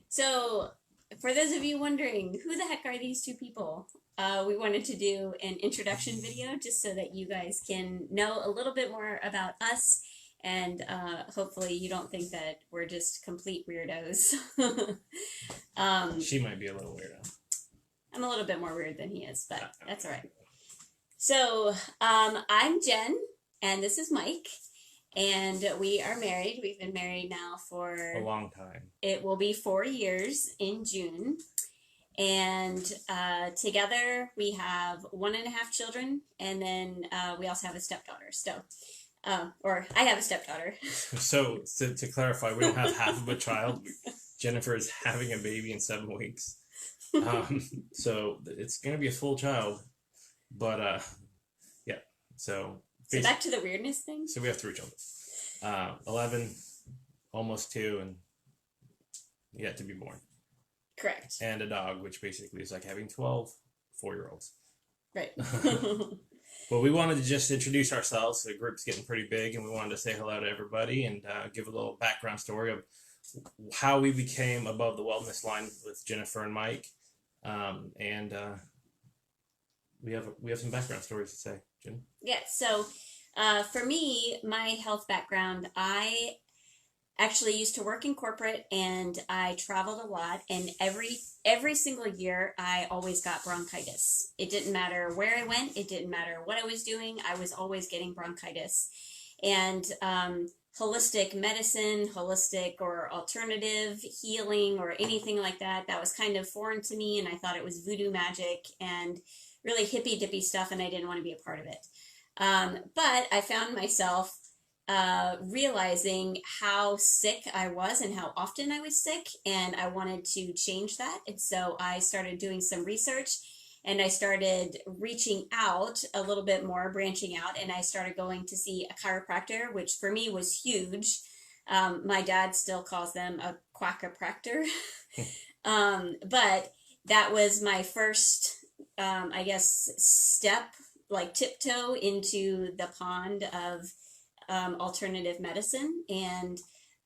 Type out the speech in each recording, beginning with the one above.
So, for those of you wondering, who the heck are these two people? We wanted to do an introduction video just so that you guys can know a little bit more about us, and hopefully you don't think that we're just complete weirdos. She might be a little weirdo. I'm a little bit more weird than he is, but that's all right. So, I'm Jen, and this is Mike, and we are married. We've been married now for A long time. It will be 4 years in June. And together we have 1.5 children, and then we also have a stepdaughter. So, or I have a stepdaughter. So to clarify, we don't have half of a child. Jennifer is having a baby in 7 weeks. So it's going to be a full child. But yeah. So back to the weirdness thing. So we have 3 children. 11, almost 2, and yet to be born. Correct. And a dog, which basically is like having 12 4-year-olds. Right. Well, we wanted to just introduce ourselves. The group's getting pretty big, and we wanted to say hello to everybody and give a little background story of how we became above the wellness line with Jennifer and Mike. And we have some background stories to say, Jen. Yeah. So for me, my health background, I actually used to work in corporate, and I traveled a lot, and every single year I always got bronchitis. It didn't matter where I went, it didn't matter what I was doing, I was always getting bronchitis. And holistic medicine, holistic or alternative healing or anything like that, that was kind of foreign to me, and I thought it was voodoo magic and really hippy dippy stuff, and I didn't want to be a part of it. But I found myself realizing how sick I was and how often I was sick, and I wanted to change that. And so I started doing some research, and I started reaching out a little bit more, branching out, and I started going to see a chiropractor, which for me was huge. My dad still calls them a quackopractor. But that was my first, I guess, step, like tiptoe into the pond of alternative medicine, and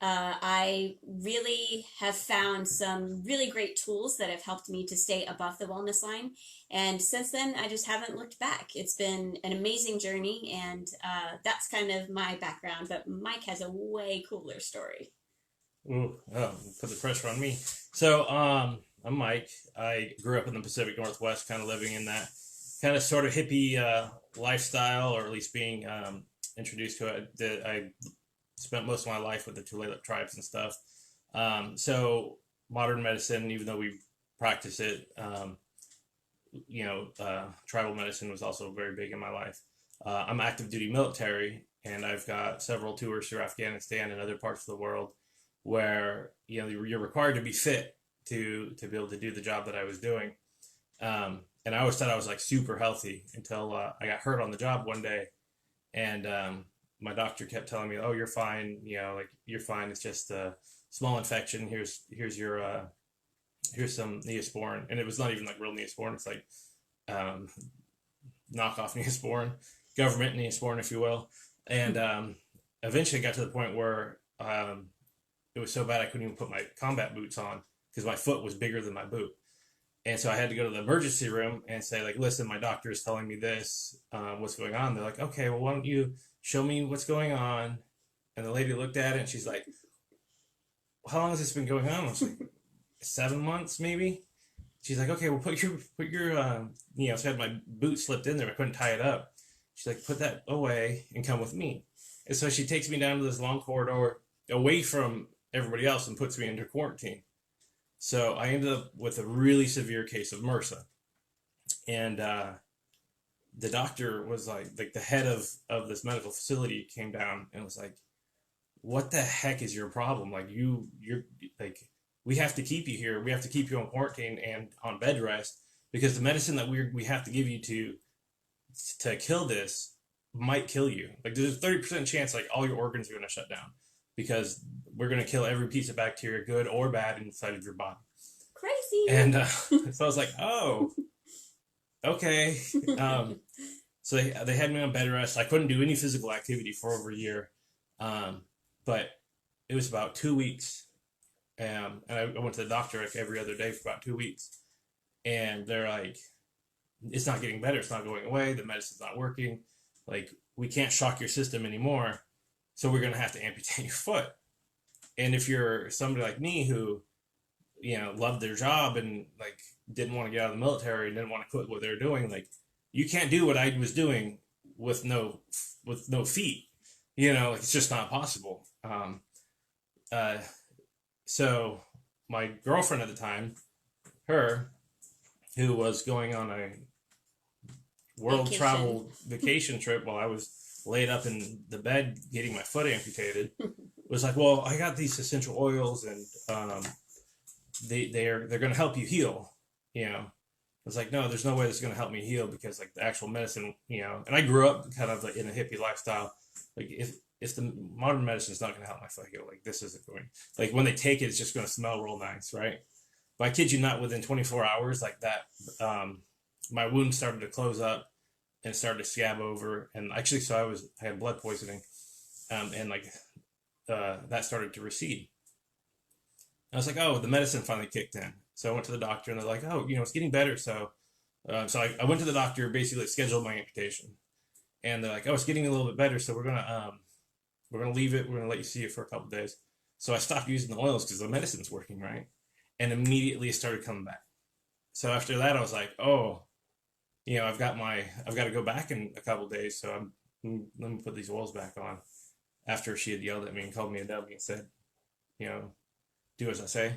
I really have found some really great tools that have helped me to stay above the wellness line, and since then I just haven't looked back. It's been an amazing journey, and that's kind of my background, but Mike has a way cooler story. Ooh, oh, put the pressure on me. So I'm Mike. I grew up in the Pacific Northwest, kind of living in that kind of sort of hippie lifestyle, or at least being introduced to it. I spent most of my life with the Tulalip tribes and stuff. So modern medicine, even though we practice it, tribal medicine was also very big in my life. I'm active duty military, and I've got several tours through Afghanistan and other parts of the world where you're required to be fit to be able to do the job that I was doing. And I always thought I was like super healthy until I got hurt on the job one day. And my doctor kept telling me, "Oh, you're fine. You're fine. It's just a small infection. Here's some Neosporin." And it was not even like real Neosporin. It's like knockoff Neosporin, government Neosporin, if you will. And eventually, it got to the point where it was so bad I couldn't even put my combat boots on because my foot was bigger than my boot. And so I had to go to the emergency room and say, like, "Listen, my doctor is telling me this. What's going on?" They're like, "Okay, well, why don't you show me what's going on?" And the lady looked at it, and she's like, "How long has this been going on?" I was like, 7 months, maybe. She's like, "Okay, well, put your so I had my boot slipped in there. I couldn't tie it up. She's like, "Put that away and come with me." And so she takes me down to this long corridor away from everybody else and puts me into quarantine. So I ended up with a really severe case of MRSA. And the doctor was like the head of this medical facility came down and was like, "What the heck is your problem? Like you're like, we have to keep you here. We have to keep you on quarantine and on bed rest because the medicine that we have to give you to kill this might kill you. Like there's a 30% chance like all your organs are going to shut down because we're going to kill every piece of bacteria, good or bad, inside of your body." Crazy. And so I was like, "Oh, okay." So they had me on bed rest. I couldn't do any physical activity for over a year. But it was about 2 weeks And I went to the doctor like every other day for about 2 weeks, and they're like, it's not getting better, it's not going away, the medicine's not working, like we can't shock your system anymore, so we're gonna have to amputate your foot. And if you're somebody like me who, loved their job and like didn't want to get out of the military and didn't want to quit what they're doing, like you can't do what I was doing with no feet. Like it's just not possible. Uh, so my girlfriend at the time, her, who was going on a world travel vacation trip while I was laid up in the bed getting my foot amputated, was like, well, I got these essential oils and they're going to help you heal. I was like, no, there's no way this is going to help me heal, because like the actual medicine, and I grew up kind of like in a hippie lifestyle. Like if the modern medicine is not going to help my foot heal, like this isn't going, like when they take it, it's just going to smell real nice. Right. But I kid you not, within 24 hours like that, my wound started to close up and started to scab over. And actually, so I had blood poisoning, and like that started to recede. I was like, oh, the medicine finally kicked in. So I went to the doctor, and they're like, oh, it's getting better. So I went to the doctor, basically scheduled my amputation, and they're like, oh, it's getting a little bit better. So we're gonna leave it. We're gonna let you see it for a couple of days. So I stopped using the oils because the medicine's working, right? And immediately it started coming back. So after that, I was like, oh, I've got to go back in a couple of days. So let me put these oils back on. After she had yelled at me and called me a dummy and said, do as I say.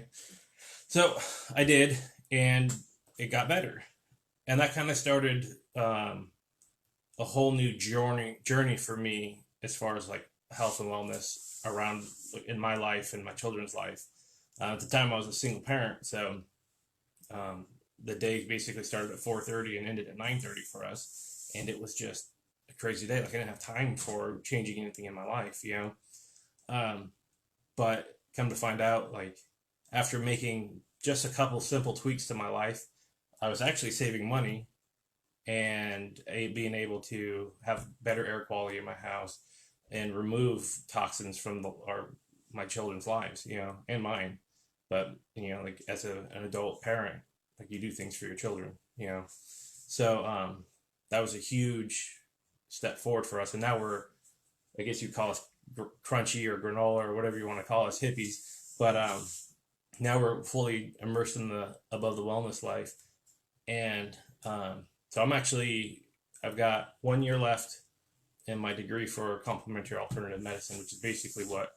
So I did, and it got better. And that kind of started a whole new journey for me as far as like health and wellness around in my life and my children's life. At the time, I was a single parent, so the day basically started at 4:30 and ended at 9:30 for us, and it was just a crazy day. Like I didn't have time for changing anything in my life, But come to find out, like after making just a couple simple tweaks to my life, I was actually saving money and being able to have better air quality in my house and remove toxins from my children's lives, and mine. But like as an adult parent, like you do things for your children. So that was a huge step forward for us, and now I guess you call us crunchy or granola or whatever you want to call us, hippies. But now we're fully immersed in the above the wellness life, and so I've got 1 year left in my degree for complementary alternative medicine, which is basically what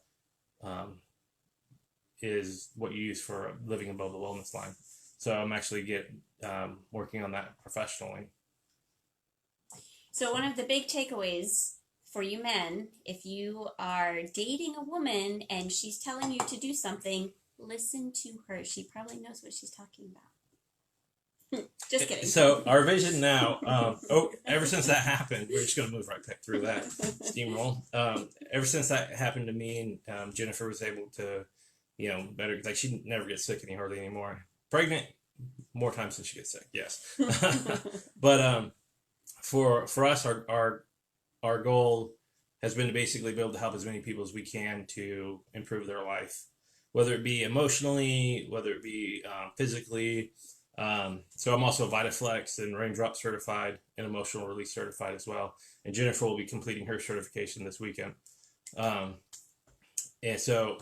is what you use for living above the wellness line. So I'm actually working on that professionally. So one of the big takeaways for you men, if you are dating a woman and she's telling you to do something, listen to her. She probably knows what she's talking about. Just kidding. So our vision now, ever since that happened, we're just going to move right back through that steamroll. Ever since that happened to me, and Jennifer was able to, better, like she never gets sick hardly anymore. Pregnant more times than she gets sick, yes. But for us, our goal has been to basically be able to help as many people as we can to improve their life, whether it be emotionally, whether it be physically. So I'm also VitaFlex and Raindrop certified and emotional release certified as well. And Jennifer will be completing her certification this weekend. And so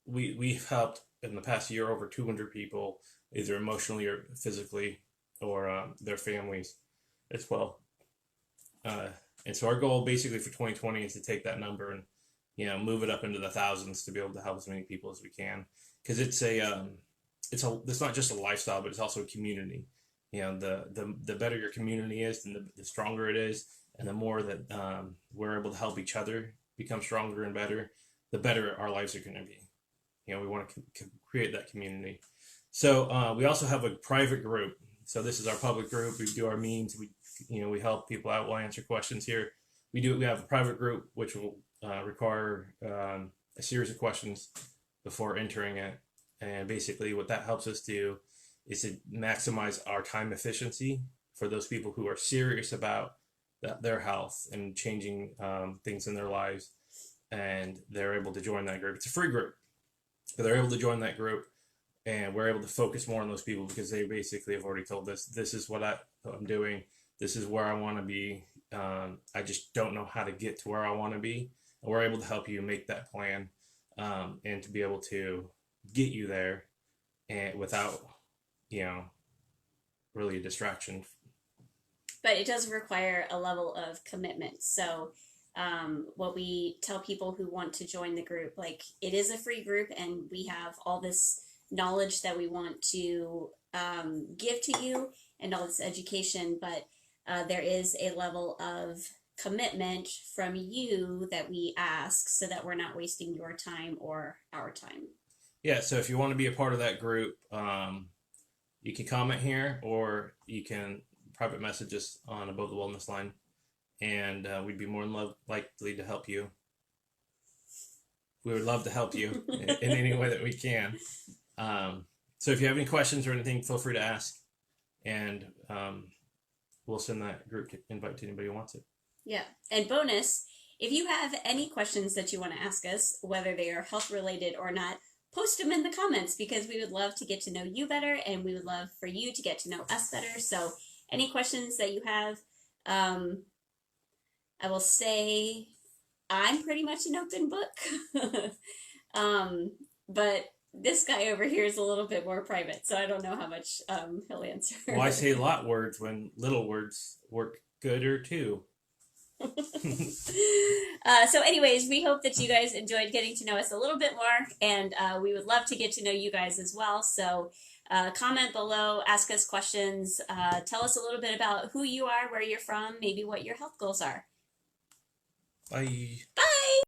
we've helped in the past year over 200 people, either emotionally or physically, or their families as well. And so our goal basically for 2020 is to take that number and, move it up into the thousands to be able to help as many people as we can. Because it's not just a lifestyle, but it's also a community. The better your community is, and the stronger it is, and the more that we're able to help each other become stronger and better, the better our lives are going to be. We want to create that community. So we also have a private group. So this is our public group. We do our meetings. We help people out. We'll answer questions here. We have a private group which will require a series of questions before entering it. And basically what that helps us do is to maximize our time efficiency for those people who are serious about their health and changing things in their lives. And they're able to join that group. It's a free group. But they're able to join that group, and we're able to focus more on those people because they basically have already told us this is what I'm doing, this is where I want to be. I just don't know how to get to where I want to be, and we're able to help you make that plan, and to be able to get you there, and without, you know, really a distraction. But it does require a level of commitment. So, what we tell people who want to join the group, like it is a free group, and we have all this knowledge that we want to give to you and all this education, but there is a level of commitment from you that we ask so that we're not wasting your time or our time. Yeah, so if you want to be a part of that group, you can comment here, or you can private message us on Above the Wellness line, and we'd be more than likely to help you. We would love to help you in any way that we can. So if you have any questions or anything, feel free to ask, and we'll send that group invite to anybody who wants it. Yeah. And bonus, if you have any questions that you want to ask us, whether they are health related or not, post them in the comments, because we would love to get to know you better, and we would love for you to get to know us better. So any questions that you have, I will say I'm pretty much an open book. But this guy over here is a little bit more private, so I don't know how much he'll answer. Well, I say a lot words when little words work gooder too. So anyways, we hope that you guys enjoyed getting to know us a little bit more, and we would love to get to know you guys as well. So comment below, ask us questions, tell us a little bit about who you are, where you're from, maybe what your health goals are. Bye. Bye!